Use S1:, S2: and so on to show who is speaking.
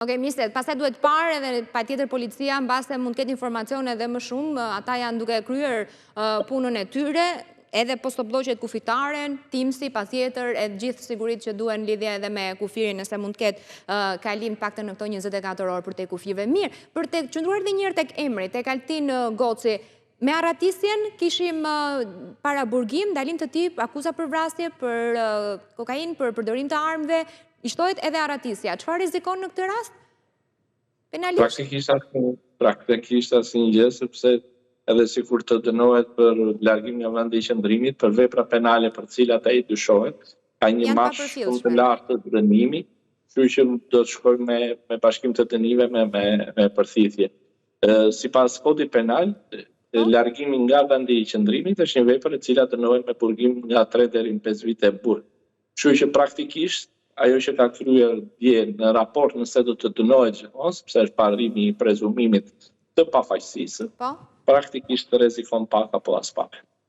S1: Okej, mirë, pastaj duhet parë edhe patjetër policia mbase mund të ketë informacione edhe më shumë, ata janë duke kryer punën e tyre, edhe postobllogjet kufitaren, Teamsi patjetër, e gjithë sigurisht që duhen lidhje edhe me kufirin nëse mund të ketë kalim paktën në këto 24 orë për te kufive. Mirë, për të qëndruar edhe një herë tek emri, tek Altin Goci, me arratisjen kishim para burgim, dalim të tip, akuza për vrasje, për kokainë, për përdorim të armëve, i shtohet edhe arratisja. Çfarë rrezikon në këtë rast?
S2: Penalisht? Praktikisht asnjë gjë, sepse edhe sikur të dënohet për largim nga vendi i qëndrimit, për vepra penale për cilat ai dyshohet, ka një mash shumë të lartë të dënimi, kështu që do të shkojmë me bashkim të dënive me përthithje. Sipas kodit penal, largimi nga vendi i qëndrimit është një vepër e cila dënohet me burgim nga 3 deri në 5 vite burg. Kështu që praktikisht ajo që ka kryer dje në raport nëse do të dënohet gjithmonë, sepse është parimi i prezumimit të pafajësisë, praktikisht rrezikon pak apo as pak.